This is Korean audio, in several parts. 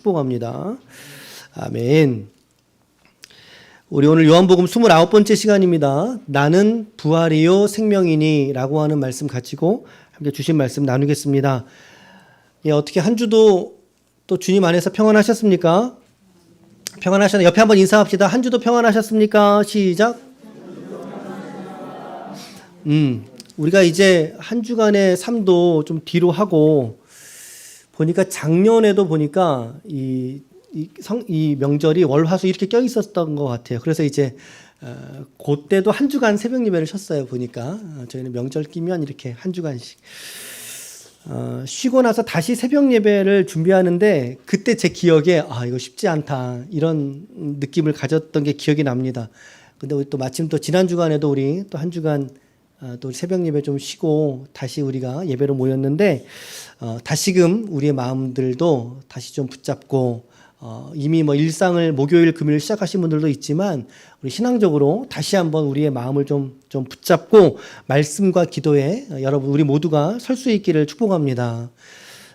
축복합니다. 아멘. 우리 오늘 요한복음 29번째 시간입니다. 나는 부활이요 생명이니 라고 하는 말씀 가지고 함께 주신 말씀 나누겠습니다. 어떻게 한 주도 또 주님 안에서 평안하셨습니까? 평안하셨나요? 옆에 한번 인사합시다. 한 주도 평안하셨습니까? 시작. 우리가 이제 한 주간의 삶도 좀 뒤로 하고 보니까 작년에도 보니까 이 명절이 월화수 이렇게 껴 있었던 것 같아요. 그래서 이제 그때도 한 주간 새벽 예배를 셨어요. 보니까 저희는 명절 끼면 이렇게 한 주간씩 쉬고 나서 다시 새벽 예배를 준비하는데 그때 제 기억에 이거 쉽지 않다 이런 느낌을 가졌던 게 기억이 납니다. 근데 우리 또 마침 또 지난 주간에도 우리 또 한 주간 또 새벽 예배 좀 쉬고 다시 우리가 예배로 모였는데 다시금 우리의 마음들도 다시 좀 붙잡고 이미 일상을 목요일 금요일 시작하신 분들도 있지만 우리 신앙적으로 다시 한번 우리의 마음을 좀 붙잡고 말씀과 기도에 여러분 우리 모두가 설 수 있기를 축복합니다.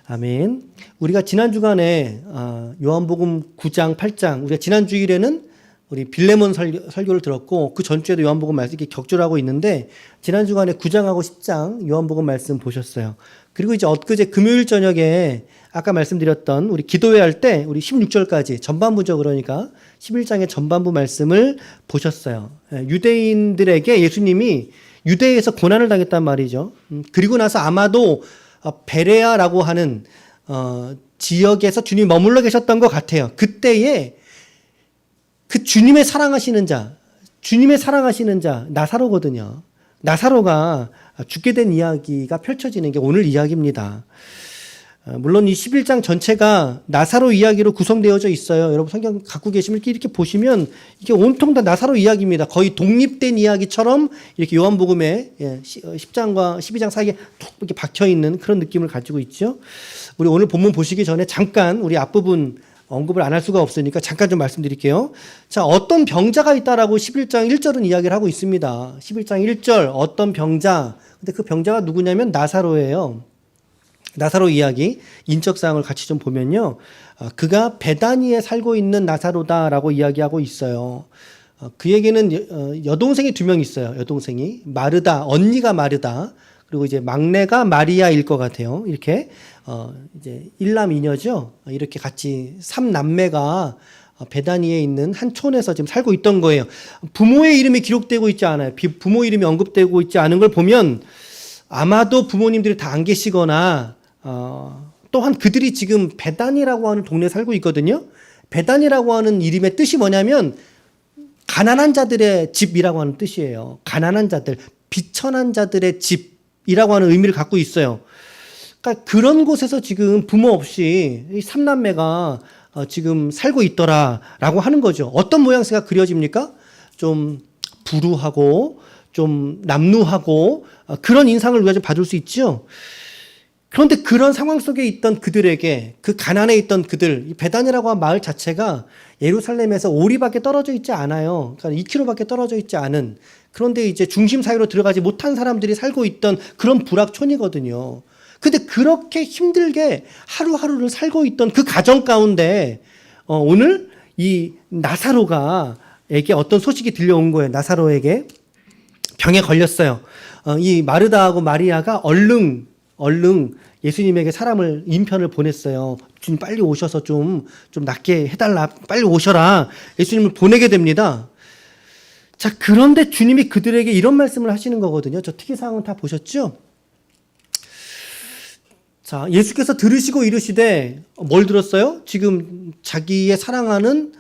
아멘. 우리가 지난 주간에 요한복음 9장 8장 우리가 지난 주일에는 우리 빌레몬 설교를 들었고 그 전주에도 요한복음 말씀 이렇게 격조하고 있는데 지난 주간에 9장하고 10장 요한복음 말씀 보셨어요. 그리고 이제 엊그제 금요일 저녁에 아까 말씀드렸던 우리 기도회 할 때 우리 16절까지 전반부죠. 그러니까 11장의 전반부 말씀을 보셨어요. 유대인들에게 예수님이 유대에서 고난을 당했단 말이죠. 그리고 나서 아마도 베레아라고 하는 지역에서 주님이 머물러 계셨던 것 같아요. 그때에 그 주님의 사랑하시는 자 나사로거든요. 나사로가 죽게 된 이야기가 펼쳐지는 게 오늘 이야기입니다. 물론 이 11장 전체가 나사로 이야기로 구성되어져 있어요. 여러분 성경 갖고 계시면 이렇게 보시면 이게 온통 다 나사로 이야기입니다. 거의 독립된 이야기처럼 이렇게 요한복음에 10장과 12장 사이에 툭 이렇게 박혀있는 그런 느낌을 가지고 있죠. 우리 오늘 본문 보시기 전에 잠깐 우리 앞부분 언급을 안 할 수가 없으니까 잠깐 좀 말씀드릴게요. 자, 어떤 병자가 있다라고 11장 1절은 이야기를 하고 있습니다. 11장 1절 어떤 병자. 근데 그 병자가 누구냐면 나사로예요. 나사로 이야기 인적 사항을 같이 좀 보면요. 그가 베다니에 살고 있는 나사로다라고 이야기하고 있어요. 그에게는 여동생이 2명 있어요. 여동생이 마르다, 언니가 마르다. 그리고 이제 막내가 마리아일 것 같아요. 이렇게 이제 일남이녀죠. 이렇게 같이 3남매가 베다니에 있는 한 촌에서 지금 살고 있던 거예요. 부모의 이름이 기록되고 있지 않아요. 부모 이름이 언급되고 있지 않은 걸 보면 아마도 부모님들이 다 안 계시거나 또한 그들이 지금 베다니라고 하는 동네에 살고 있거든요. 베다니라고 하는 이름의 뜻이 뭐냐면 가난한 자들의 집이라고 하는 뜻이에요. 가난한 자들, 비천한 자들의 집이라고 하는 의미를 갖고 있어요. 그러니까 그런 곳에서 지금 부모 없이 이 3남매가 지금 살고 있더라라고 하는 거죠. 어떤 모양새가 그려집니까? 좀 불우하고 좀 남루하고 그런 인상을 우리가 좀 받을 수 있죠. 그런데 그런 상황 속에 있던 그들에게 그 가난에 있던 그들, 이 베단이라고 한 마을 자체가 예루살렘에서 오리밖에 떨어져 있지 않아요. 그러니까 2km밖에 떨어져 있지 않은, 그런데 이제 중심 사이로 들어가지 못한 사람들이 살고 있던 그런 부락촌이거든요. 근데 그렇게 힘들게 하루하루를 살고 있던 그 가정 가운데 오늘 이 나사로에게 어떤 소식이 들려온 거예요. 나사로에게 병에 걸렸어요. 이 마르다하고 마리아가 얼른 예수님에게 인편을 보냈어요. 주님 빨리 오셔서 좀 낫게 해달라. 빨리 오셔라. 예수님을 보내게 됩니다. 자, 그런데 주님이 그들에게 이런 말씀을 하시는 거거든요. 저 특이사항은 다 보셨죠? 자, 예수께서 들으시고 이르시되 뭘 들었어요? 지금 자기의 사랑하는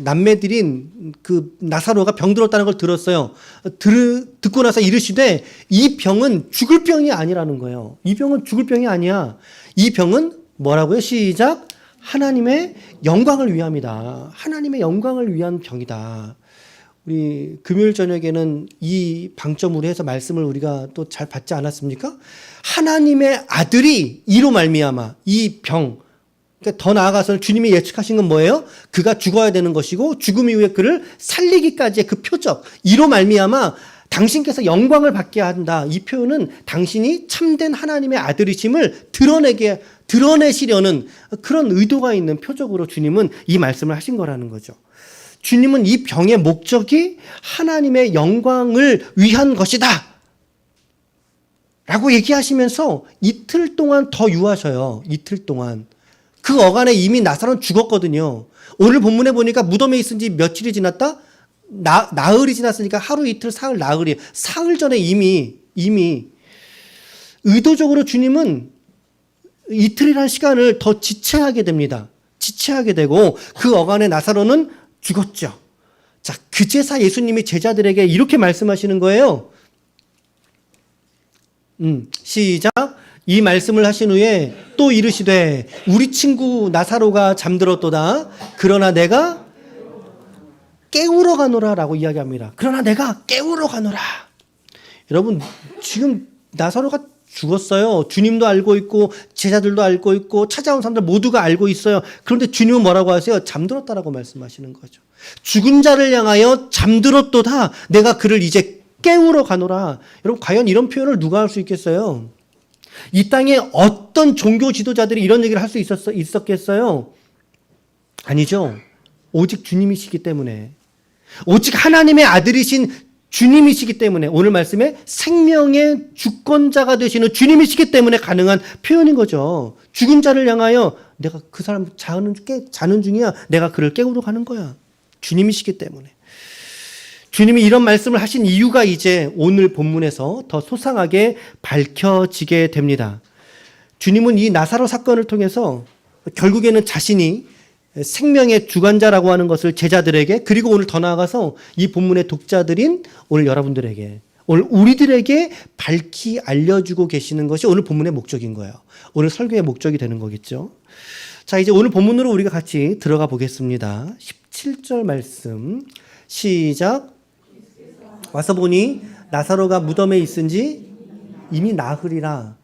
남매들인 그 나사로가 병들었다는 걸 들었어요. 듣고 나서 이르시되 이 병은 죽을 병이 아니라는 거예요. 이 병은 죽을 병이 아니야. 이 병은 뭐라고요? 시작. 하나님의 영광을 위함이다. 하나님의 영광을 위한 병이다. 우리 금요일 저녁에는 이 방점으로 해서 말씀을 우리가 또 잘 받지 않았습니까? 하나님의 아들이 이로 말미암아 이 병, 그러니까 더 나아가서 주님이 예측하신 건 뭐예요? 그가 죽어야 되는 것이고 죽음 이후에 그를 살리기까지의 그 표적, 이로 말미암아 당신께서 영광을 받게 한다. 이 표현은 당신이 참된 하나님의 아들이심을 드러내시려는 그런 의도가 있는 표적으로 주님은 이 말씀을 하신 거라는 거죠. 주님은 이 병의 목적이 하나님의 영광을 위한 것이다 라고 얘기하시면서 이틀 동안 더 유하셔요. 이틀 동안. 그 어간에 이미 나사로는 죽었거든요. 오늘 본문에 보니까 무덤에 있은 지 며칠이 지났다? 나흘이 지났으니까 하루 이틀 사흘 나흘이 사흘 전에 이미 의도적으로 주님은 이틀이라는 시간을 더 지체하게 됩니다. 지체하게 되고 그 어간에 나사로는 죽었죠. 자, 그제사 예수님이 제자들에게 이렇게 말씀하시는 거예요. 시작. 이 말씀을 하신 후에 또 이르시되 우리 친구 나사로가 잠들었도다. 그러나 내가 깨우러 가노라 라고 이야기합니다. 그러나 내가 깨우러 가노라. 여러분, 지금 나사로가 죽었어요. 주님도 알고 있고 제자들도 알고 있고 찾아온 사람들 모두가 알고 있어요. 그런데 주님은 뭐라고 하세요? 잠들었다라고 말씀하시는 거죠. 죽은 자를 향하여 잠들었도다. 내가 그를 이제 깨우러 가노라. 여러분, 과연 이런 표현을 누가 할 수 있겠어요? 이 땅에 어떤 종교 지도자들이 이런 얘기를 할 수 있었겠어요? 아니죠. 오직 주님이시기 때문에, 오직 하나님의 아들이신 주님이시기 때문에, 오늘 말씀에 생명의 주권자가 되시는 주님이시기 때문에 가능한 표현인 거죠. 죽은 자를 향하여 내가 그 사람 자는 중이야. 내가 그를 깨우러 가는 거야. 주님이시기 때문에. 주님이 이런 말씀을 하신 이유가 이제 오늘 본문에서 더 소상하게 밝혀지게 됩니다. 주님은 이 나사로 사건을 통해서 결국에는 자신이 생명의 주관자라고 하는 것을 제자들에게, 그리고 오늘 더 나아가서 이 본문의 독자들인 오늘 여러분들에게, 오늘 우리들에게 밝히 알려주고 계시는 것이 오늘 본문의 목적인 거예요. 오늘 설교의 목적이 되는 거겠죠. 자, 이제 오늘 본문으로 우리가 같이 들어가 보겠습니다. 17절 말씀 시작. 와서 보니 나사로가 무덤에 있은지 이미 나흘이라.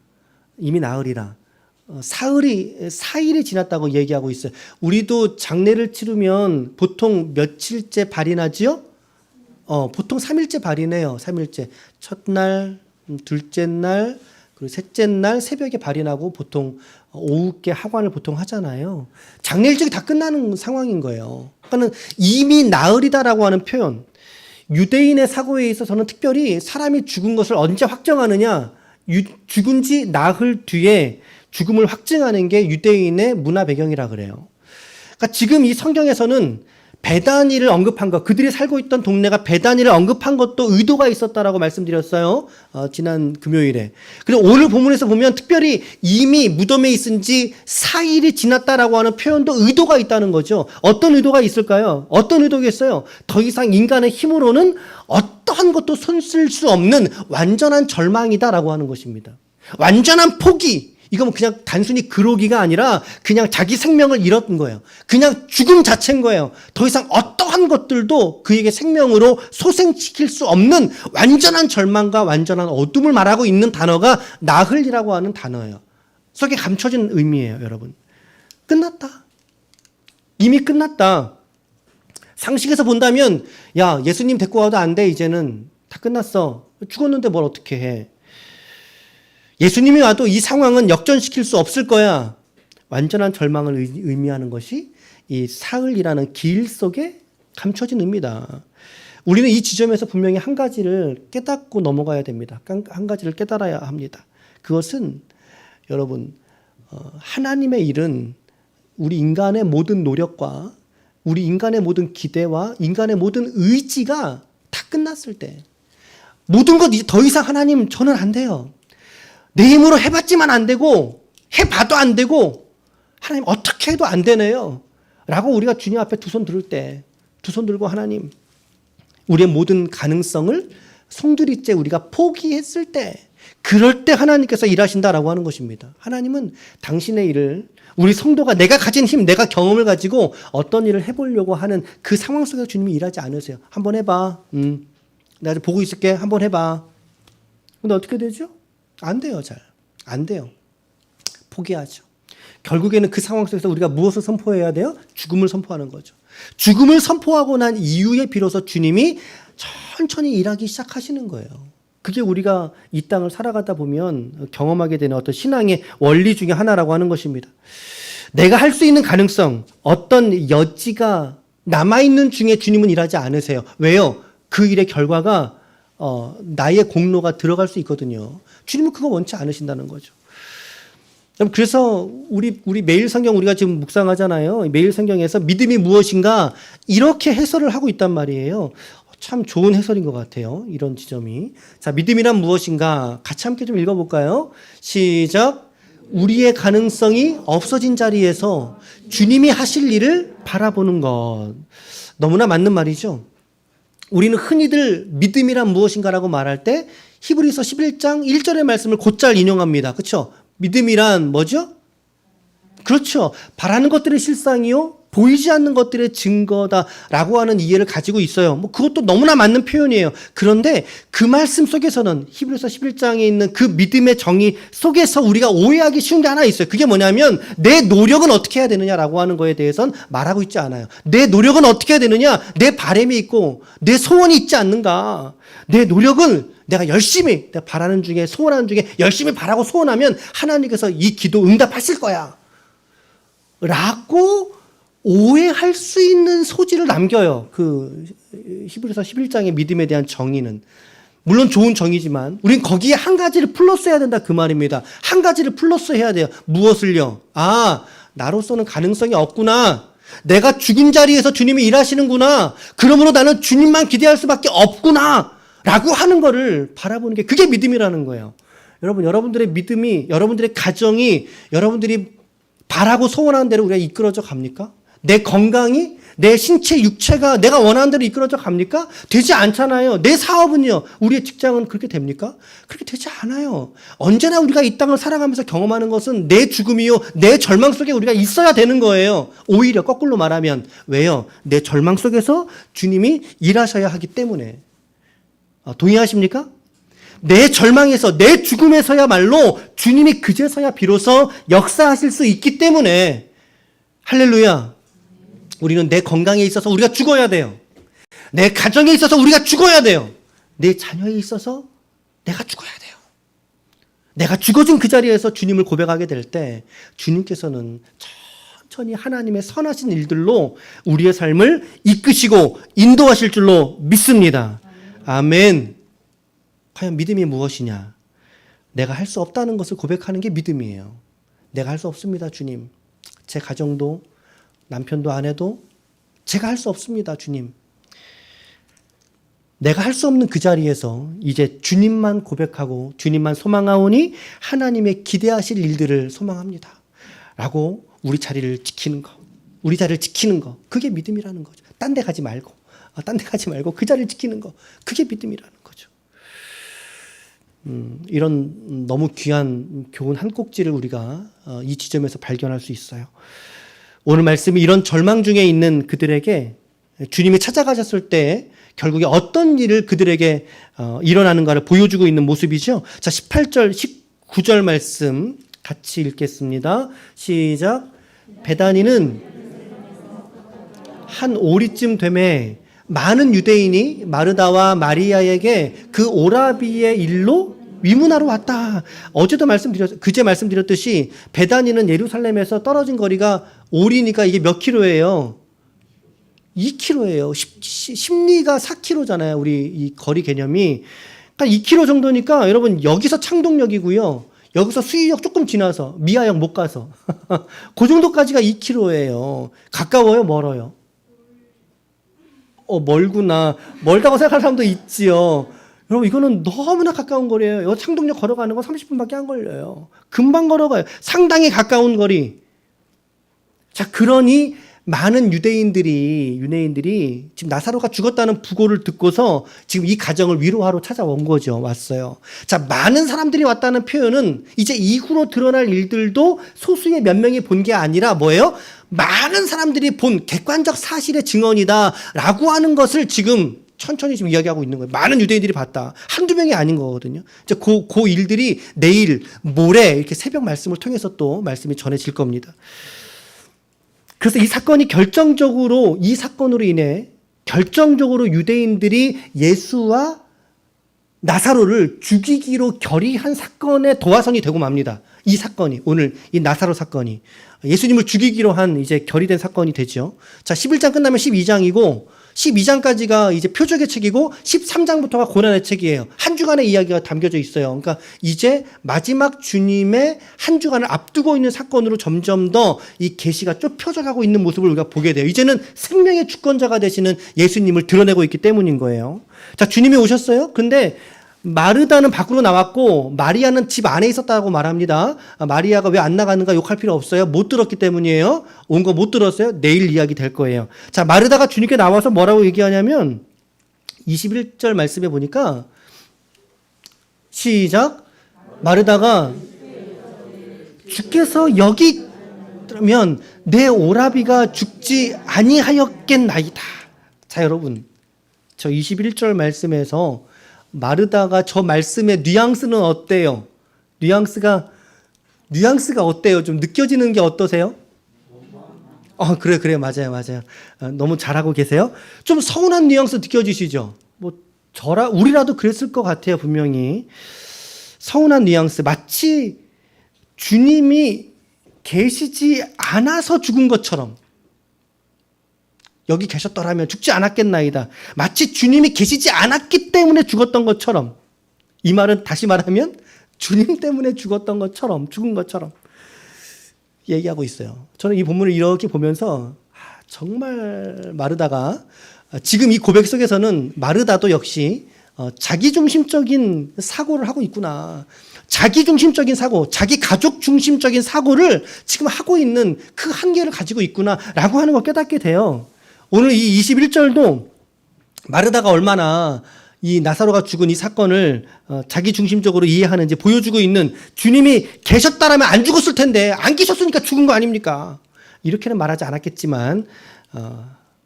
사일이 지났다고 얘기하고 있어요. 우리도 장례를 치르면 보통 며칠째 발이 나지요? 보통 3일째 발이 내요. 3일째. 첫날, 둘째 날, 그리고 셋째 날 새벽에 발이 나고 보통 오후께 하관을 보통 하잖아요. 장례 일정이 다 끝나는 상황인 거예요. 그러니까 이미 나흘이다라고 하는 표현. 유대인의 사고에 있어서는 특별히 사람이 죽은 것을 언제 확정하느냐, 죽은 지 나흘 뒤에 죽음을 확증하는 게 유대인의 문화 배경이라 그래요. 그러니까 지금 이 성경에서는 베다니를 언급한 것, 그들이 살고 있던 동네가 베다니를 언급한 것도 의도가 있었다라고 말씀드렸어요. 지난 금요일에. 그리고 오늘 본문에서 보면 특별히 이미 무덤에 있은 지 4일이 지났다라고 하는 표현도 의도가 있다는 거죠. 어떤 의도가 있을까요? 어떤 의도겠어요? 더 이상 인간의 힘으로는 어떠한 것도 손쓸 수 없는 완전한 절망이다라고 하는 것입니다. 완전한 포기. 이건 그냥 단순히 그러기가 아니라 그냥 자기 생명을 잃었던 거예요. 그냥 죽음 자체인 거예요. 더 이상 어떠한 것들도 그에게 생명으로 소생시킬 수 없는 완전한 절망과 완전한 어둠을 말하고 있는 단어가 나흘이라고 하는 단어예요. 속에 감춰진 의미예요, 여러분. 끝났다. 이미 끝났다. 상식에서 본다면, 야, 예수님 데리고 와도 안 돼, 이제는. 다 끝났어. 죽었는데 뭘 어떻게 해. 예수님이 와도 이 상황은 역전시킬 수 없을 거야. 완전한 절망을 의미하는 것이 이 사흘이라는 길 속에 감춰진 의미다. 우리는 이 지점에서 분명히 한 가지를 깨닫고 넘어가야 됩니다. 한 가지를 깨달아야 합니다. 그것은 여러분, 하나님의 일은 우리 인간의 모든 노력과 우리 인간의 모든 기대와 인간의 모든 의지가 다 끝났을 때, 모든 것 더 이상 하나님 저는 안 돼요. 내 힘으로 해봤지만 안 되고 해봐도 안 되고 하나님 어떻게 해도 안 되네요 라고 우리가 주님 앞에 두 손 들을 때, 두 손 들고 하나님, 우리의 모든 가능성을 송두리째 우리가 포기했을 때, 그럴 때 하나님께서 일하신다라고 하는 것입니다. 하나님은 당신의 일을, 우리 성도가 내가 가진 힘, 내가 경험을 가지고 어떤 일을 해보려고 하는 그 상황 속에서 주님이 일하지 않으세요. 한번 해봐. 내가 보고 있을게. 한번 해봐. 근데 어떻게 되죠? 안 돼요, 잘. 안 돼요. 포기하죠. 결국에는 그 상황 속에서 우리가 무엇을 선포해야 돼요? 죽음을 선포하는 거죠. 죽음을 선포하고 난 이후에 비로소 주님이 천천히 일하기 시작하시는 거예요. 그게 우리가 이 땅을 살아가다 보면 경험하게 되는 어떤 신앙의 원리 중에 하나라고 하는 것입니다. 내가 할 수 있는 가능성, 어떤 여지가 남아있는 중에 주님은 일하지 않으세요. 왜요? 그 일의 결과가 나의 공로가 들어갈 수 있거든요. 주님은 그거 원치 않으신다는 거죠. 그래서 우리 매일 성경 우리가 지금 묵상하잖아요. 매일 성경에서 믿음이 무엇인가 이렇게 해설을 하고 있단 말이에요. 참 좋은 해설인 것 같아요. 이런 지점이. 자, 믿음이란 무엇인가? 같이 함께 좀 읽어볼까요? 시작. 우리의 가능성이 없어진 자리에서 주님이 하실 일을 바라보는 것. 너무나 맞는 말이죠. 우리는 흔히들 믿음이란 무엇인가라고 말할 때 히브리서 11장 1절의 말씀을 곧잘 인용합니다. 그렇죠? 믿음이란 뭐죠? 그렇죠. 바라는 것들의 실상이요, 보이지 않는 것들의 증거다라고 하는 이해를 가지고 있어요. 뭐 그것도 너무나 맞는 표현이에요. 그런데 그 말씀 속에서는 히브리서 11장에 있는 그 믿음의 정의 속에서 우리가 오해하기 쉬운 게 하나 있어요. 그게 뭐냐면 내 노력은 어떻게 해야 되느냐라고 하는 거에 대해서는 말하고 있지 않아요. 내 노력은 어떻게 해야 되느냐? 내 바람이 있고 내 소원이 있지 않는가? 내 노력은 내가 열심히 내가 바라는 중에 소원하는 중에 열심히 바라고 소원하면 하나님께서 이 기도 응답하실 거야 라고 오해할 수 있는 소지를 남겨요. 그 히브리서 11장의 믿음에 대한 정의는. 물론 좋은 정의지만 우린 거기에 한 가지를 플러스해야 된다 그 말입니다. 한 가지를 플러스해야 돼요. 무엇을요? 나로서는 가능성이 없구나. 내가 죽은 자리에서 주님이 일하시는구나. 그러므로 나는 주님만 기대할 수밖에 없구나 라고 하는 거를 바라보는 게 그게 믿음이라는 거예요. 여러분들의 믿음이, 여러분들의 가정이, 여러분들이 바라고 소원하는 대로 우리가 이끌어져 갑니까? 내 건강이, 내 신체, 육체가 내가 원하는 대로 이끌어져 갑니까? 되지 않잖아요. 내 사업은요, 우리의 직장은 그렇게 됩니까? 그렇게 되지 않아요. 언제나 우리가 이 땅을 살아가면서 경험하는 것은 내 죽음이요, 내 절망 속에 우리가 있어야 되는 거예요. 오히려 거꾸로 말하면. 왜요? 내 절망 속에서 주님이 일하셔야 하기 때문에. 동의하십니까? 내 절망에서, 내 죽음에서야말로 주님이 그제서야 비로소 역사하실 수 있기 때문에, 할렐루야. 우리는 내 건강에 있어서 우리가 죽어야 돼요. 내 가정에 있어서 우리가 죽어야 돼요. 내 자녀에 있어서 내가 죽어야 돼요. 내가 죽어진 그 자리에서 주님을 고백하게 될 때 주님께서는 천천히 하나님의 선하신 일들로 우리의 삶을 이끄시고 인도하실 줄로 믿습니다. 아멘. 과연 믿음이 무엇이냐? 내가 할 수 없다는 것을 고백하는 게 믿음이에요. 내가 할 수 없습니다, 주님. 제 가정도 남편도 아내도 제가 할 수 없습니다, 주님. 내가 할 수 없는 그 자리에서 이제 주님만 고백하고 주님만 소망하오니 하나님의 기대하실 일들을 소망합니다. 라고 우리 자리를 지키는 거, 우리 자리를 지키는 거, 그게 믿음이라는 거죠. 딴 데 가지 말고, 그 자리를 지키는 거, 그게 믿음이라는 거죠. 이런 너무 귀한 교훈 한 꼭지를 우리가 이 지점에서 발견할 수 있어요. 오늘 말씀이 이런 절망 중에 있는 그들에게 주님이 찾아가셨을 때 결국에 어떤 일을 그들에게 일어나는가를 보여주고 있는 모습이죠. 자, 18절, 19절 말씀 같이 읽겠습니다. 시작. 베다니는 한 오리쯤 되매 많은 유대인이 마르다와 마리아에게 그 오라비의 일로 위문하러 왔다. 그제 말씀드렸듯이 베다니는 예루살렘에서 떨어진 거리가 오리니까 이게 몇 킬로예요? 2킬로예요. 십리가 4킬로잖아요. 우리 이 거리 개념이. 그러니까 2킬로 정도니까 여러분 여기서 창동역이고요. 여기서 수의역 조금 지나서 미아역 못 가서 그 정도까지가 2킬로예요. 가까워요? 멀어요? 멀구나. 멀다고 생각하는 사람도 있지요. 여러분 이거는 너무나 가까운 거리예요. 여기 창동역 걸어가는 건 30분밖에 안 걸려요. 금방 걸어가요. 상당히 가까운 거리. 자, 그러니 많은 유대인들이 지금 나사로가 죽었다는 부고를 듣고서 지금 이 가정을 위로하러 찾아온 거죠. 왔어요. 자, 많은 사람들이 왔다는 표현은 이제 이후로 드러날 일들도 소수의 몇 명이 본 게 아니라 뭐예요? 많은 사람들이 본 객관적 사실의 증언이다라고 하는 것을 지금 천천히 지금 이야기하고 있는 거예요. 많은 유대인들이 봤다. 한두 명이 아닌 거거든요. 이제 그 일들이 내일, 모레 이렇게 새벽 말씀을 통해서 또 말씀이 전해질 겁니다. 그래서 이 사건으로 인해 결정적으로 유대인들이 예수와 나사로를 죽이기로 결의한 사건의 도화선이 되고 맙니다. 이 사건이, 오늘 이 나사로 사건이 예수님을 죽이기로 한 이제 결의된 사건이 되죠. 자, 11장 끝나면 12장이고 12장까지가 이제 표적의 책이고 13장부터가 고난의 책이에요. 한 주간의 이야기가 담겨져 있어요. 그러니까 이제 마지막 주님의 한 주간을 앞두고 있는 사건으로 점점 더 이 계시가 좁혀져가고 있는 모습을 우리가 보게 돼요. 이제는 생명의 주권자가 되시는 예수님을 드러내고 있기 때문인 거예요. 자, 주님이 오셨어요. 근데 마르다는 밖으로 나왔고 마리아는 집 안에 있었다고 말합니다. 마리아가 왜 안 나가는가 욕할 필요 없어요. 못 들었기 때문이에요. 온 거 못 들었어요. 내일 이야기 될 거예요. 자, 마르다가 주님께 나와서 뭐라고 얘기하냐면 21절 말씀에 보니까 시작. 마르다가 주께서 여기면 내 오라비가 죽지 아니하였겠나이다. 자, 여러분, 저 21절 말씀에서 마르다가 저 말씀의 뉘앙스는 어때요? 뉘앙스가 어때요? 좀 느껴지는 게 어떠세요? 그래, 맞아요. 너무 잘하고 계세요. 좀 서운한 뉘앙스 느껴지시죠? 우리라도 그랬을 것 같아요, 분명히. 서운한 뉘앙스. 마치 주님이 계시지 않아서 죽은 것처럼. 여기 계셨더라면 죽지 않았겠나이다. 마치 주님이 계시지 않았기 때문에 죽었던 것처럼. 이 말은 다시 말하면 주님 때문에 죽은 것처럼 얘기하고 있어요. 저는 이 본문을 이렇게 보면서 정말 마르다가 지금 이 고백 속에서는 마르다도 역시 자기중심적인 사고를 하고 있구나. 자기중심적인 사고, 자기 가족 중심적인 사고를 지금 하고 있는 그 한계를 가지고 있구나라고 하는 걸 깨닫게 돼요. 오늘 이 21절도 마르다가 얼마나 이 나사로가 죽은 이 사건을 자기 중심적으로 이해하는지 보여주고 있는, 주님이 계셨다라면 안 죽었을 텐데 안 계셨으니까 죽은 거 아닙니까? 이렇게는 말하지 않았겠지만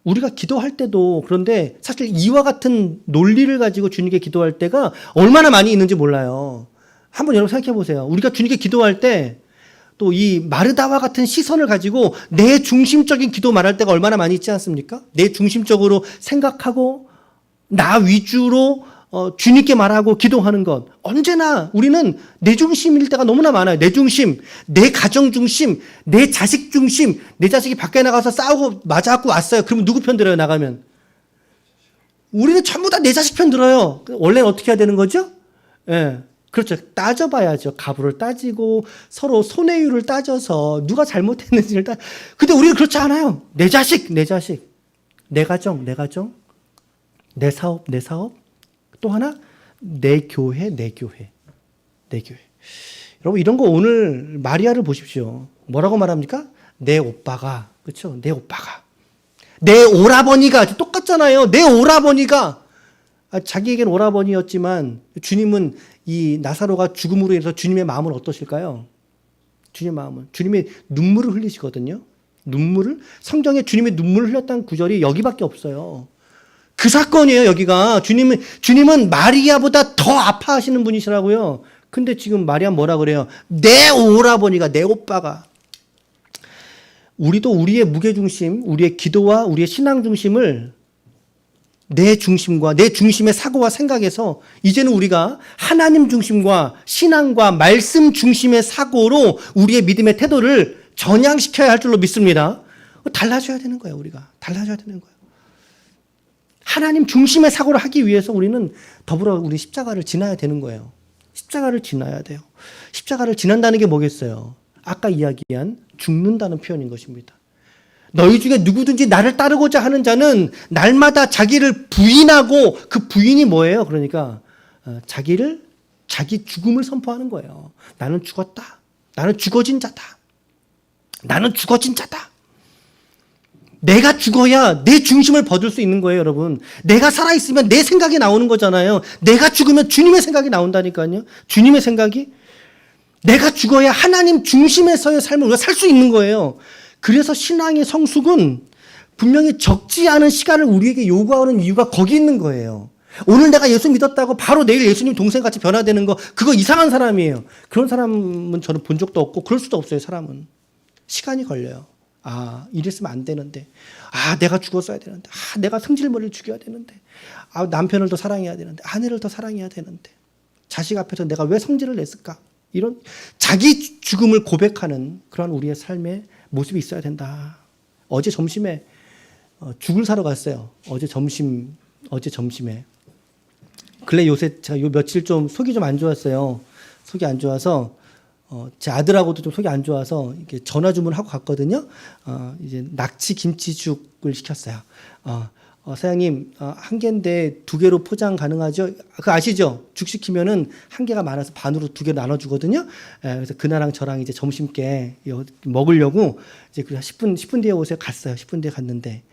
우리가 기도할 때도, 그런데 사실 이와 같은 논리를 가지고 주님께 기도할 때가 얼마나 많이 있는지 몰라요. 한번 여러분 생각해 보세요. 우리가 주님께 기도할 때 또 이 마르다와 같은 시선을 가지고 내 중심적인 기도 말할 때가 얼마나 많이 있지 않습니까? 내 중심적으로 생각하고 나 위주로 주님께 말하고 기도하는 것. 언제나 우리는 내 중심일 때가 너무나 많아요. 내 중심, 내 가정 중심, 내 자식 중심. 내 자식이 밖에 나가서 싸우고 맞아갖고 왔어요. 그러면 누구 편 들어요, 나가면? 우리는 전부 다 내 자식 편 들어요. 원래는 어떻게 해야 되는 거죠? 예. 그렇죠. 따져봐야죠. 가부를 따지고 서로 손해율을 따져서 누가 잘못했는지를 근데 우리는 그렇지 않아요. 내 자식. 내 가정. 내 사업. 또 하나, 내 교회. 여러분, 이런 거 오늘 마리아를 보십시오. 뭐라고 말합니까? 내 오빠가. 그렇죠? 내 오빠가. 내 오라버니가. 똑같잖아요. 내 오라버니가. 자기에겐 오라버니였지만 주님은 이 나사로가 죽음으로 인해서 주님의 마음은 어떠실까요? 주님의 마음은. 주님의 눈물을 흘리시거든요. 성경에 주님의 눈물을 흘렸다는 구절이 여기밖에 없어요. 그 사건이에요, 여기가. 주님은 마리아보다 더 아파하시는 분이시라고요. 근데 지금 마리아 뭐라 그래요? 내 오라버니가, 내 오빠가. 우리도 우리의 무게중심, 우리의 기도와 우리의 신앙 중심을 내 중심과 내 중심의 사고와 생각에서 이제는 우리가 하나님 중심과 신앙과 말씀 중심의 사고로 우리의 믿음의 태도를 전향시켜야 할 줄로 믿습니다. 달라져야 되는 거예요, 우리가. 달라져야 되는 거예요. 하나님 중심의 사고를 하기 위해서 우리는 더불어 우리 십자가를 지나야 되는 거예요. 십자가를 지나야 돼요. 십자가를 지난다는 게 뭐겠어요? 아까 이야기한 죽는다는 표현인 것입니다. 너희 중에 누구든지 나를 따르고자 하는 자는 날마다 자기를 부인하고, 그 부인이 뭐예요? 그러니까 자기 죽음을 선포하는 거예요. 나는 죽었다. 나는 죽어진 자다. 내가 죽어야 내 중심을 벗을 수 있는 거예요, 여러분. 내가 살아있으면 내 생각이 나오는 거잖아요. 내가 죽으면 주님의 생각이 나온다니까요. 주님의 생각이. 내가 죽어야 하나님 중심에서의 삶을 우리가 살 수 있는 거예요. 그래서 신앙의 성숙은 분명히 적지 않은 시간을 우리에게 요구하는 이유가 거기 있는 거예요. 오늘 내가 예수 믿었다고 바로 내일 예수님 동생같이 변화되는 거, 그거 이상한 사람이에요. 그런 사람은 저는 본 적도 없고 그럴 수도 없어요, 사람은. 시간이 걸려요. 이랬으면 안 되는데. 내가 죽었어야 되는데. 내가 승질머리를 죽여야 되는데. 남편을 더 사랑해야 되는데. 아내를 더 사랑해야 되는데. 자식 앞에서 내가 왜 성질을 냈을까? 이런 자기 죽음을 고백하는 그런 우리의 삶의 모습이 있어야 된다. 어제 점심에 죽을 사러 갔어요. 어제 점심에. 근래 요새 제가 요 며칠 좀 속이 좀 안 좋았어요. 속이 안 좋아서 제 아들하고도 좀 속이 안 좋아서 이렇게 전화 주문하고 갔거든요. 이제 낙지 김치죽을 시켰어요. 사장님, 한 개인데 두 개로 포장 가능하죠? 그거 아시죠? 죽 시키면은 한 개가 많아서 반으로 두 개로 나눠주거든요. 그래서 그나랑 저랑 이제 점심께 먹으려고 이제 10분 뒤에 오세요. 갔어요. 10분 뒤에 갔는데,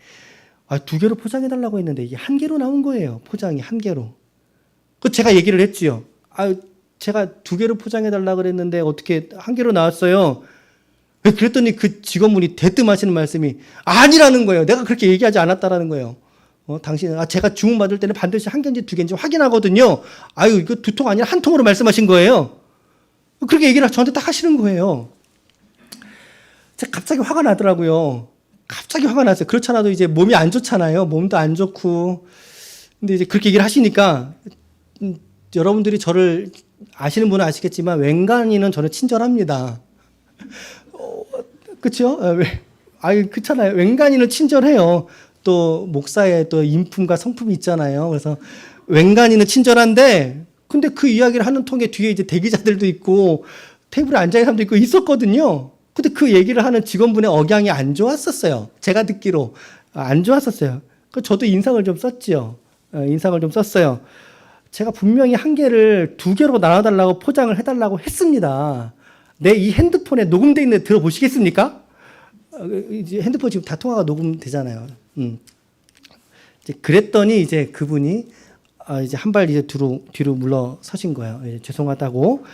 두 개로 포장해달라고 했는데 이게 한 개로 나온 거예요. 포장이 한 개로. 그 제가 얘기를 했지요. 제가 두 개로 포장해달라고 그랬는데 어떻게 한 개로 나왔어요? 그랬더니 그 직원분이 대뜸 하시는 말씀이 아니라는 거예요. 내가 그렇게 얘기하지 않았다라는 거예요. 당신은 제가 주문 받을 때는 반드시 한 개인지 두 개인지 확인하거든요. 이거 두 통 아니라 한 통으로 말씀하신 거예요. 그렇게 얘기를 저한테 딱 하시는 거예요. 제가 갑자기 화가 나더라고요. 갑자기 화가 났어요. 그렇잖아도 이제 몸이 안 좋잖아요. 몸도 안 좋고. 근데 이제 그렇게 얘기를 하시니까 여러분들이 저를 아시는 분은 아시겠지만 웬간히는 저는 친절합니다. 그렇죠? 그렇잖아요. 웬간히는 친절해요. 또 목사의 또 인품과 성품이 있잖아요. 그래서 웬간히는 친절한데, 근데 그 이야기를 하는 통에 뒤에 이제 대기자들도 있고 테이블에 앉아 있는 사람도 있고 있었거든요. 근데 그 얘기를 하는 직원분의 억양이 안 좋았었어요. 제가 듣기로 안 좋았었어요. 저도 인상을 좀 썼지요. 인상을 좀 썼어요. 제가 분명히 한 개를 두 개로 나눠달라고 포장을 해달라고 했습니다. 내 이 핸드폰에 녹음되어 있는 데 들어보시겠습니까? 이제 핸드폰 지금 다 통화가 녹음되잖아요. 이제 그랬더니 이제 그분이 이제 한 발 이제 뒤로 물러서신 거예요. 이제 죄송하다고.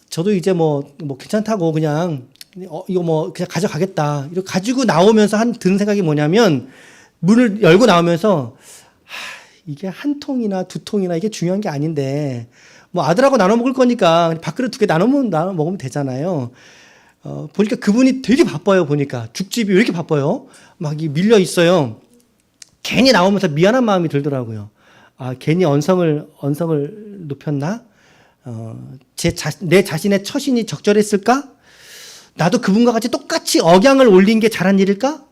저도 이제 뭐 괜찮다고 그냥 이거 그냥 가져가겠다. 이렇게 가지고 나오면서 드는 생각이 뭐냐면, 문을 열고 나오면서 이게 한 통이나 두 통이나 이게 중요한 게 아닌데, 아들하고 나눠 먹을 거니까 밥그릇 두 개 나눠 먹으면 되잖아요. 보니까 그분이 되게 바빠요. 보니까 죽집이 왜 이렇게 바빠요? 막 밀려 있어요. 괜히 나오면서 미안한 마음이 들더라고요. 괜히 언성을 높였나? 내 자신의 처신이 적절했을까? 나도 그분과 같이 똑같이 억양을 올린 게 잘한 일일까?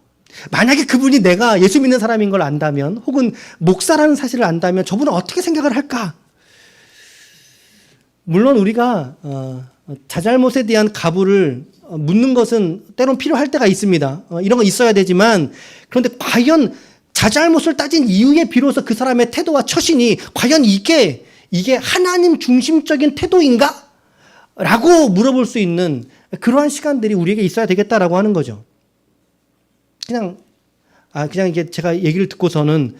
만약에 그분이 내가 예수 믿는 사람인 걸 안다면, 혹은 목사라는 사실을 안다면 저분은 어떻게 생각을 할까? 물론 우리가 자잘못에 대한 가부를 묻는 것은 때론 필요할 때가 있습니다. 이런 거 있어야 되지만, 그런데 과연 자잘못을 따진 이후에 비로소 그 사람의 태도와 처신이 과연 이게 하나님 중심적인 태도인가? 라고 물어볼 수 있는 그러한 시간들이 우리에게 있어야 되겠다라고 하는 거죠. 그냥 이게 제가 얘기를 듣고서는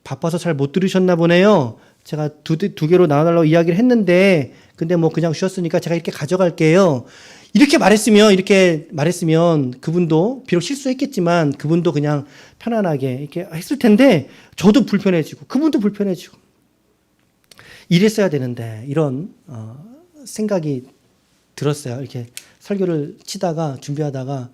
바빠서 잘 못 들으셨나 보네요. 제가 두 개로 나눠달라고 이야기를 했는데, 근데 그냥 주셨으니까 제가 이렇게 가져갈게요. 이렇게 말했으면 그분도 비록 실수했겠지만 그분도 그냥 편안하게 이렇게 했을 텐데, 저도 불편해지고 그분도 불편해지고 이랬어야 되는데, 이런 생각이 들었어요. 이렇게 설교를 치다가 준비하다가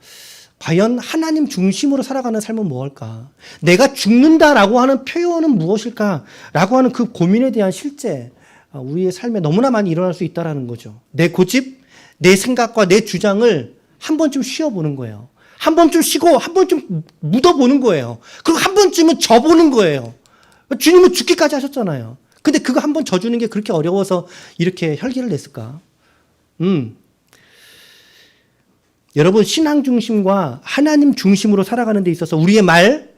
과연 하나님 중심으로 살아가는 삶은 무엇일까? 내가 죽는다라고 하는 표현은 무엇일까라고 하는 그 고민에 대한 실제, 우리의 삶에 너무나 많이 일어날 수 있다는 거죠. 내 고집, 내 생각과 내 주장을 한 번쯤 쉬어보는 거예요. 한 번쯤 쉬고 한 번쯤 묻어보는 거예요. 그리고 한 번쯤은 져보는 거예요. 주님은 죽기까지 하셨잖아요. 근데 그거 한 번 져주는 게 그렇게 어려워서 이렇게 혈기를 냈을까? 여러분, 신앙 중심과 하나님 중심으로 살아가는 데 있어서 우리의 말,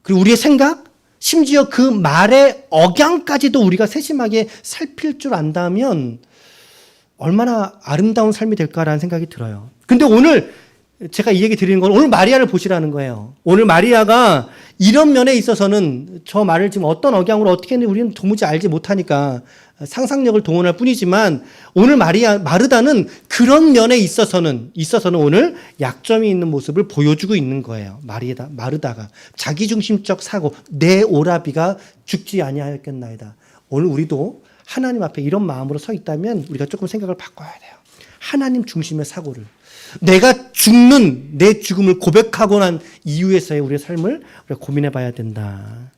그리고 우리의 생각, 심지어 그 말의 억양까지도 우리가 세심하게 살필 줄 안다면 얼마나 아름다운 삶이 될까라는 생각이 들어요. 근데 오늘 제가 이 얘기 드리는 건 오늘 마리아를 보시라는 거예요. 오늘 마리아가 이런 면에 있어서는 저 말을 지금 어떤 억양으로 어떻게 했는지 우리는 도무지 알지 못하니까 상상력을 동원할 뿐이지만, 오늘 마르다는 그런 면에 있어서는 오늘 약점이 있는 모습을 보여주고 있는 거예요. 마르다가 자기중심적 사고, 내 오라비가 죽지 아니하였겠나이다. 오늘 우리도 하나님 앞에 이런 마음으로 서 있다면 우리가 조금 생각을 바꿔야 돼요. 하나님 중심의 사고를, 내가 죽는 내 죽음을 고백하고 난 이후에서의 우리의 삶을 우리가 고민해 봐야 된다.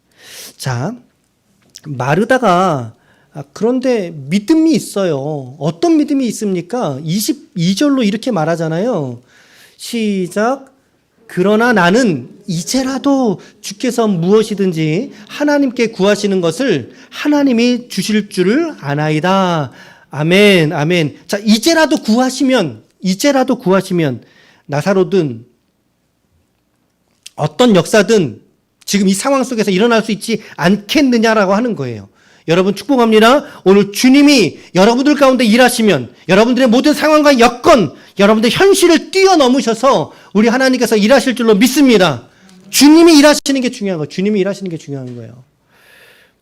자, 마르다가 그런데 믿음이 있어요. 어떤 믿음이 있습니까? 22절로 이렇게 말하잖아요. 시작. 그러나 나는 이제라도 주께서 무엇이든지 하나님께 구하시는 것을 하나님이 주실 줄을 아나이다. 아멘, 아멘. 자, 이제라도 구하시면 나사로든 어떤 역사든 지금 이 상황 속에서 일어날 수 있지 않겠느냐라고 하는 거예요. 여러분 축복합니다. 오늘 주님이 여러분들 가운데 일하시면 여러분들의 모든 상황과 여건, 여러분들 현실을 뛰어넘으셔서 우리 하나님께서 일하실 줄로 믿습니다. 주님이 일하시는 게 중요한 거예요. 주님이 일하시는 게 중요한 거예요.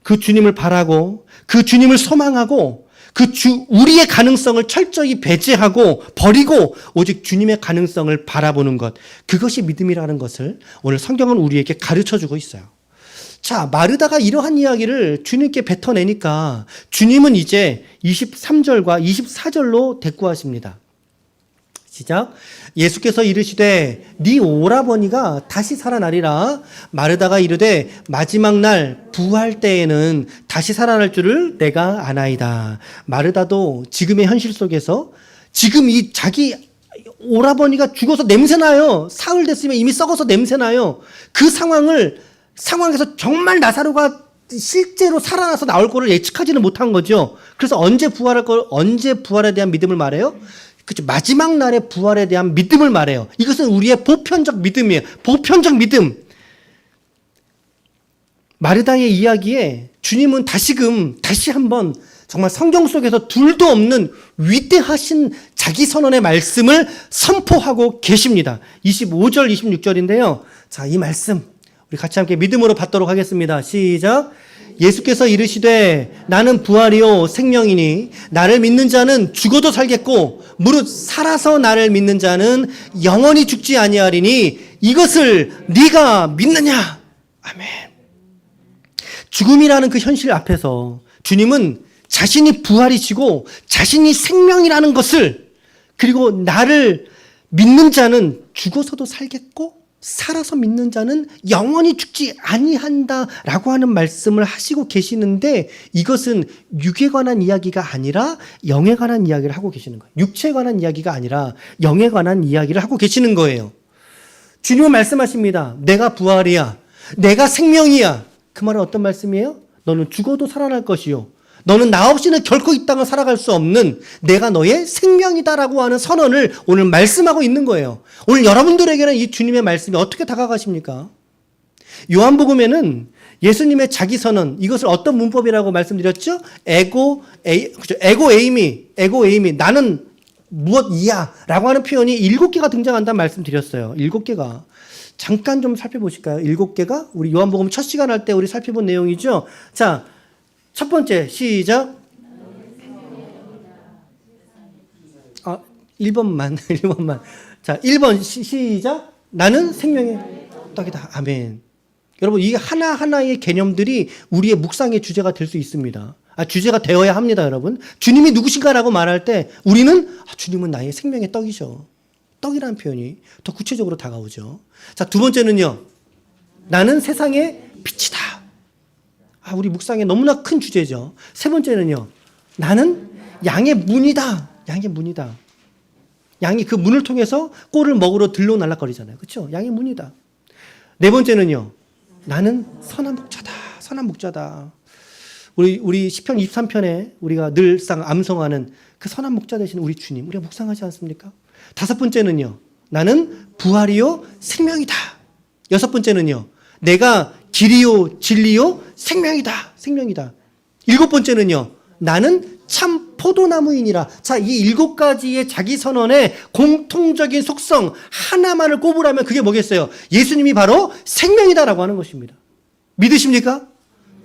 그 주님을 바라고 그 주님을 소망하고 우리의 가능성을 철저히 배제하고 버리고 오직 주님의 가능성을 바라보는 것, 그것이 믿음이라는 것을 오늘 성경은 우리에게 가르쳐주고 있어요. 자, 마르다가 이러한 이야기를 주님께 뱉어내니까 주님은 이제 23절과 24절로 대꾸하십니다. 시작. 예수께서 이르시되 네 오라버니가 다시 살아나리라. 마르다가 이르되 마지막 날 부활 때에는 다시 살아날 줄을 내가 아나이다. 마르다도 지금의 현실 속에서 지금 이 자기 오라버니가 죽어서 냄새나요. 사흘 됐으면 이미 썩어서 냄새나요. 그 상황에서 정말 나사로가 실제로 살아나서 나올 거를 예측하지는 못한 거죠. 그래서 언제 부활에 대한 믿음을 말해요? 그렇죠. 마지막 날의 부활에 대한 믿음을 말해요. 이것은 우리의 보편적 믿음이에요. 보편적 믿음. 마르다의 이야기에 주님은 다시 한번 정말 성경 속에서 둘도 없는 위대하신 자기 선언의 말씀을 선포하고 계십니다. 25절, 26절인데요. 자, 이 말씀 우리 같이 함께 믿음으로 받도록 하겠습니다. 시작. 예수께서 이르시되 나는 부활이요 생명이니 나를 믿는 자는 죽어도 살겠고 무릇 살아서 나를 믿는 자는 영원히 죽지 아니하리니 이것을 네가 믿느냐? 아멘. 죽음이라는 그 현실 앞에서 주님은 자신이 부활이시고 자신이 생명이라는 것을, 그리고 나를 믿는 자는 죽어서도 살겠고 살아서 믿는 자는 영원히 죽지 아니한다라고 하는 말씀을 하시고 계시는데, 이것은 육에 관한 이야기가 아니라 영에 관한 이야기를 하고 계시는 거예요. 육체에 관한 이야기가 아니라 영에 관한 이야기를 하고 계시는 거예요. 주님은 말씀하십니다. 내가 부활이야. 내가 생명이야. 그 말은 어떤 말씀이에요? 너는 죽어도 살아날 것이요. 너는 나 없이는 결코 이 땅을 살아갈 수 없는 내가 너의 생명이다라고 하는 선언을 오늘 말씀하고 있는 거예요. 오늘 여러분들에게는 이 주님의 말씀이 어떻게 다가가십니까? 요한복음에는 예수님의 자기 선언, 이것을 어떤 문법이라고 말씀드렸죠? 에고 에이미, 나는 무엇이야 라고 하는 표현이 7개가 등장한다는 말씀드렸어요. 7개가. 잠깐 좀 살펴보실까요? 7개가 우리 요한복음 첫 시간 할 때 우리 살펴본 내용이죠. 자, 첫 번째 시작. 1번만. 자, 1번 시작. 나는 생명의 떡이다. 아멘. 여러분, 이 하나하나의 개념들이 우리의 묵상의 주제가 될 수 있습니다. 주제가 되어야 합니다, 여러분. 주님이 누구신가라고 말할 때 우리는 주님은 나의 생명의 떡이죠. 떡이라는 표현이 더 구체적으로 다가오죠. 자, 두 번째는요. 나는 세상의 빛이다. 우리 묵상에 너무나 큰 주제죠. 세 번째는요. 나는 양의 문이다. 양의 문이다. 양이 그 문을 통해서 꼴을 먹으러 들러 날락거리잖아요. 그렇죠? 양의 문이다. 네 번째는요. 나는 선한 목자다. 선한 목자다. 우리 시편 23편에 우리가 늘상 암송하는 그 선한 목자 되신 우리 주님, 우리가 묵상하지 않습니까? 다섯 번째는요. 나는 부활이요 생명이다. 여섯 번째는요. 내가 길이요 진리요 생명이다. 생명이다. 일곱 번째는요. 나는 참 포도나무이니라. 자, 이 7가지의 자기 선언의 공통적인 속성 하나만을 꼽으라면 그게 뭐겠어요? 예수님이 바로 생명이다라고 하는 것입니다. 믿으십니까?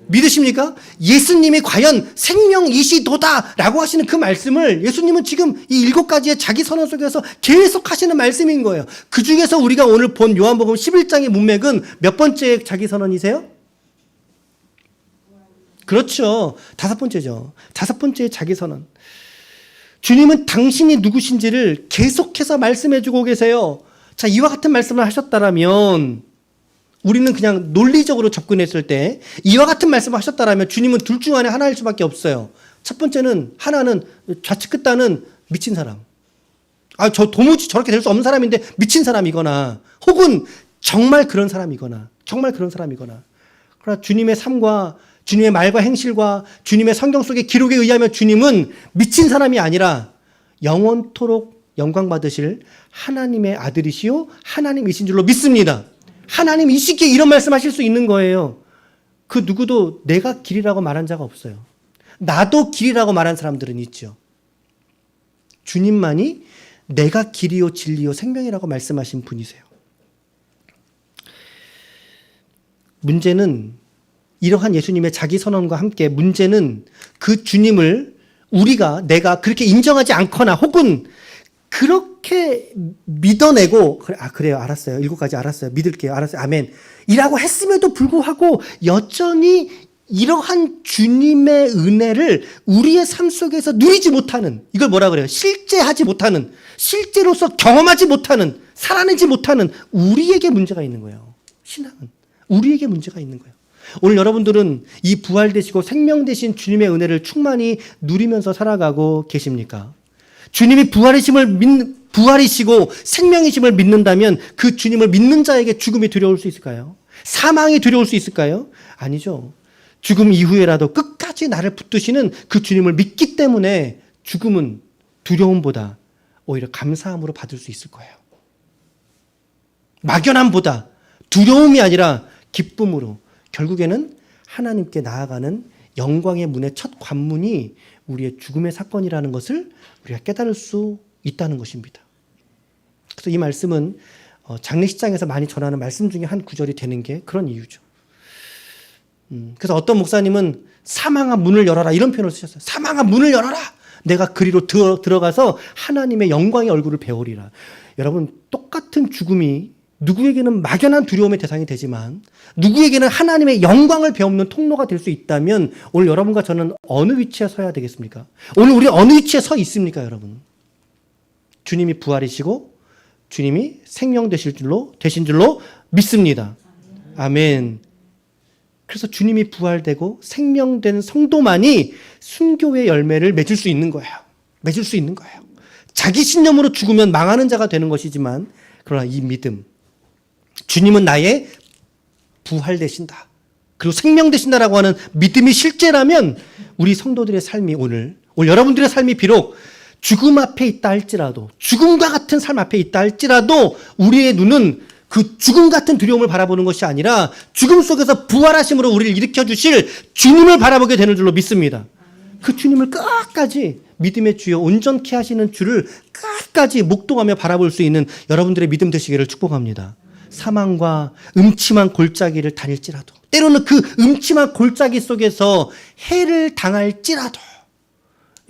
믿으십니까? 예수님이 과연 생명이시도다라고 하시는 그 말씀을 예수님은 지금 이 7가지의 자기 선언 속에서 계속 하시는 말씀인 거예요. 그 중에서 우리가 오늘 본 요한복음 11장의 문맥은 몇 번째 자기 선언이세요? 그렇죠. 5번째죠. 5번째 자기 선언. 주님은 당신이 누구신지를 계속해서 말씀해주고 계세요. 자, 이와 같은 말씀을 하셨다라면 우리는 그냥 논리적으로 접근했을 때 이와 같은 말씀을 하셨다라면 주님은 둘 중 안에 하나일 수밖에 없어요. 첫 번째는 하나는 좌측 끝단은 미친 사람. 저 도무지 저렇게 될 수 없는 사람인데 미친 사람이거나 혹은 정말 그런 사람이거나 그러나 주님의 삶과 주님의 말과 행실과 주님의 성경 속의 기록에 의하면 주님은 미친 사람이 아니라 영원토록 영광 받으실 하나님의 아들이시요 하나님이신 줄로 믿습니다. 하나님 이 시기에 이런 말씀하실 수 있는 거예요. 그 누구도 내가 길이라고 말한 자가 없어요. 나도 길이라고 말한 사람들은 있죠. 주님만이 내가 길이요 진리요 생명이라고 말씀하신 분이세요. 문제는 이러한 예수님의 자기 선언과 함께 문제는 그 주님을 내가 그렇게 인정하지 않거나 혹은 그렇게 믿어내고 그래요 알았어요 7가지 알았어요 믿을게요 알았어요 아멘 이라고 했음에도 불구하고 여전히 이러한 주님의 은혜를 우리의 삶 속에서 누리지 못하는 이걸 뭐라 그래요? 실제하지 못하는 실제로서 경험하지 못하는 살아내지 못하는 우리에게 문제가 있는 거예요. 신앙은 우리에게 문제가 있는 거예요. 오늘 여러분들은 이 부활되시고 생명되신 주님의 은혜를 충만히 누리면서 살아가고 계십니까? 주님이 부활이시고 생명이심을 믿는다면 그 주님을 믿는 자에게 죽음이 두려울 수 있을까요? 사망이 두려울 수 있을까요? 아니죠. 죽음 이후에라도 끝까지 나를 붙드시는 그 주님을 믿기 때문에 죽음은 두려움보다 오히려 감사함으로 받을 수 있을 거예요. 막연함보다 두려움이 아니라 기쁨으로 결국에는 하나님께 나아가는 영광의 문의 첫 관문이 우리의 죽음의 사건이라는 것을 우리가 깨달을 수 있다는 것입니다. 그래서 이 말씀은 장례식장에서 많이 전하는 말씀 중에 한 구절이 되는 게 그런 이유죠. 그래서 어떤 목사님은 사망아 문을 열어라 이런 표현을 쓰셨어요. 사망아 문을 열어라. 내가 그리로 들어가서 하나님의 영광의 얼굴을 배우리라. 여러분 똑같은 죽음이 누구에게는 막연한 두려움의 대상이 되지만 누구에게는 하나님의 영광을 배우는 통로가 될 수 있다면 오늘 여러분과 저는 어느 위치에 서야 되겠습니까? 오늘 우리 어느 위치에 서 있습니까 여러분? 주님이 부활이시고 주님이 생명 되신 줄로 믿습니다. 아멘. 그래서 주님이 부활되고 생명된 성도만이 순교의 열매를 맺을 수 있는 거예요. 맺을 수 있는 거예요. 자기 신념으로 죽으면 망하는 자가 되는 것이지만 그러나 이 믿음 주님은 나의 부활되신다. 그리고 생명되신다라고 하는 믿음이 실제라면 우리 성도들의 삶이 오늘 여러분들의 삶이 비록 죽음 앞에 있다 할지라도 죽음과 같은 삶 앞에 있다 할지라도 우리의 눈은 그 죽음 같은 두려움을 바라보는 것이 아니라 죽음 속에서 부활하심으로 우리를 일으켜 주실 주님을 바라보게 되는 줄로 믿습니다. 그 주님을 끝까지 믿음의 주여 온전케 하시는 주를 끝까지 목동하며 바라볼 수 있는 여러분들의 믿음 되시기를 축복합니다. 사망과 음침한 골짜기를 다닐지라도 때로는 그 음침한 골짜기 속에서 해를 당할지라도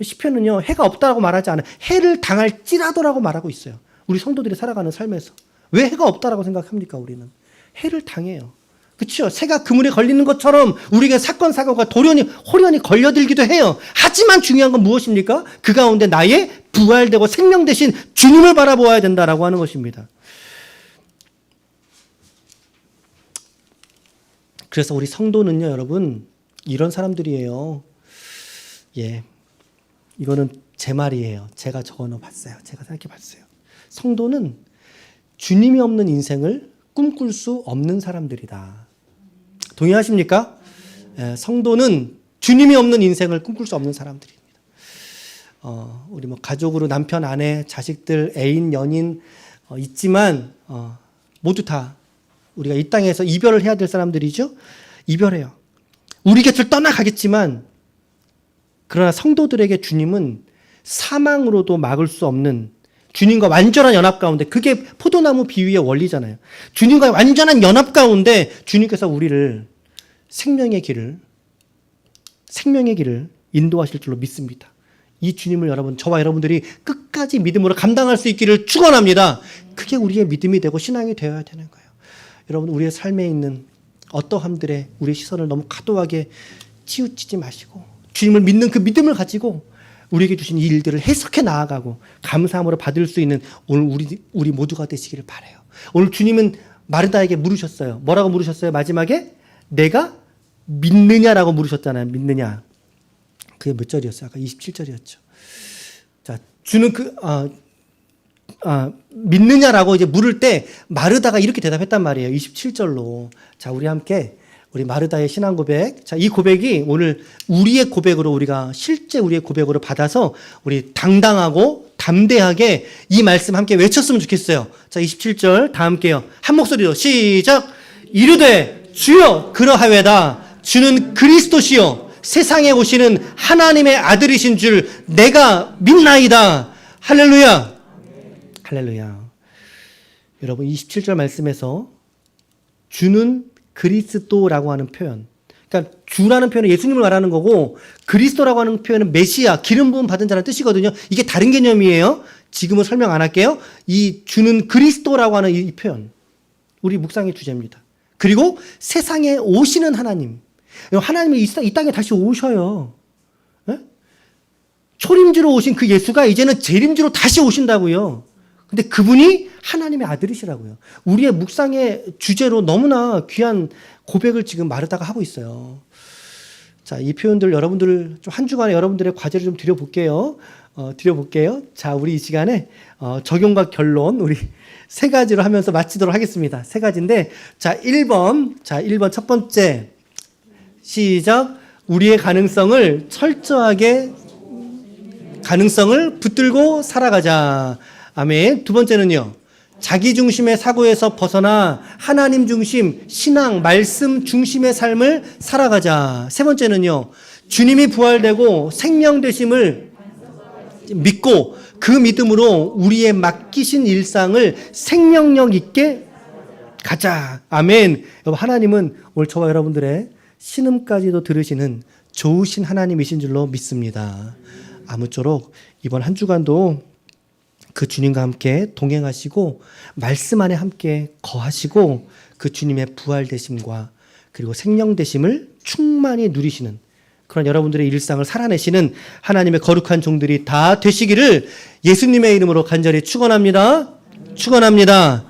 시편은요 해가 없다라고 말하지 않아요. 해를 당할지라도라고 말하고 있어요. 우리 성도들이 살아가는 삶에서 왜 해가 없다라고 생각합니까? 우리는 해를 당해요. 그렇죠? 새가 그물에 걸리는 것처럼 우리에게 사건 사고가 호련히 걸려들기도 해요. 하지만 중요한 건 무엇입니까? 그 가운데 나의 부활되고 생명되신 주님을 바라보아야 된다라고 하는 것입니다. 그래서 우리 성도는요, 여러분, 이런 사람들이에요. 예. 이거는 제 말이에요. 제가 적어놓았어요. 제가 생각해봤어요. 성도는 주님이 없는 인생을 꿈꿀 수 없는 사람들이다. 동의하십니까? 예, 성도는 주님이 없는 인생을 꿈꿀 수 없는 사람들입니다. 우리 가족으로 남편, 아내, 자식들, 애인, 연인 있지만 모두 다 우리가 이 땅에서 이별을 해야 될 사람들이죠. 이별해요. 우리 곁을 떠나가겠지만 그러나 성도들에게 주님은 사망으로도 막을 수 없는 주님과 완전한 연합 가운데 그게 포도나무 비유의 원리잖아요. 주님과 완전한 연합 가운데 주님께서 우리를 생명의 길을 인도하실 줄로 믿습니다. 이 주님을 저와 여러분들이 끝까지 믿음으로 감당할 수 있기를 축원합니다. 그게 우리의 믿음이 되고 신앙이 되어야 되는 거예요. 여러분 우리의 삶에 있는 어떠함들에 우리의 시선을 너무 과도하게 치우치지 마시고 주님을 믿는 그 믿음을 가지고 우리에게 주신 이 일들을 해석해 나아가고 감사함으로 받을 수 있는 오늘 우리 모두가 되시기를 바라요. 오늘 주님은 마르다에게 물으셨어요. 뭐라고 물으셨어요? 마지막에 내가 믿느냐라고 물으셨잖아요. 믿느냐. 그게 몇 절이었어요? 아까 27절이었죠. 자, 주는 믿느냐라고 이제 물을 때 마르다가 이렇게 대답했단 말이에요. 27절로. 자, 우리 함께 우리 마르다의 신앙 고백. 자, 이 고백이 오늘 우리의 고백으로 우리가 실제 우리의 고백으로 받아서 우리 당당하고 담대하게 이 말씀 함께 외쳤으면 좋겠어요. 자, 27절 다 함께요. 한 목소리로 시작. 이르되 주여 그러하외다. 주는 그리스도시요 세상에 오시는 하나님의 아들이신 줄 내가 믿나이다. 할렐루야. 할렐루야. 여러분 27절 말씀에서 주는 그리스도라고 하는 표현, 그러니까 주라는 표현은 예수님을 말하는 거고 그리스도라고 하는 표현은 메시아, 기름 부음 받은 자라는 뜻이거든요. 이게 다른 개념이에요. 지금은 설명 안 할게요. 이 주는 그리스도라고 하는 이 표현, 우리 묵상의 주제입니다. 그리고 세상에 오시는 하나님, 하나님이 이 땅에 다시 오셔요. 네? 초림지로 오신 그 예수가 이제는 재림지로 다시 오신다고요. 근데 그분이 하나님의 아들이시라고요. 우리의 묵상의 주제로 너무나 귀한 고백을 지금 마르다가 하고 있어요. 자, 이 표현들 여러분들 좀 한 주간에 여러분들의 과제를 좀 드려볼게요. 자, 우리 이 시간에 적용과 결론 우리 세 가지로 하면서 마치도록 하겠습니다. 세 가지인데, 자, 1번 첫 번째 시작. 우리의 가능성을 붙들고 살아가자. 아멘. 두 번째는요. 자기 중심의 사고에서 벗어나 하나님 중심, 신앙, 말씀 중심의 삶을 살아가자. 세 번째는요. 주님이 부활되고 생명 되심을 믿고 그 믿음으로 우리의 맡기신 일상을 생명력 있게 가자. 아멘. 여러분, 하나님은 오늘 저와 여러분들의 신음까지도 들으시는 좋으신 하나님이신 줄로 믿습니다. 아무쪼록 이번 한 주간도 그 주님과 함께 동행하시고 말씀 안에 함께 거하시고 그 주님의 부활되심과 그리고 생명되심을 충만히 누리시는 그런 여러분들의 일상을 살아내시는 하나님의 거룩한 종들이 다 되시기를 예수님의 이름으로 간절히 축원합니다. 축원합니다.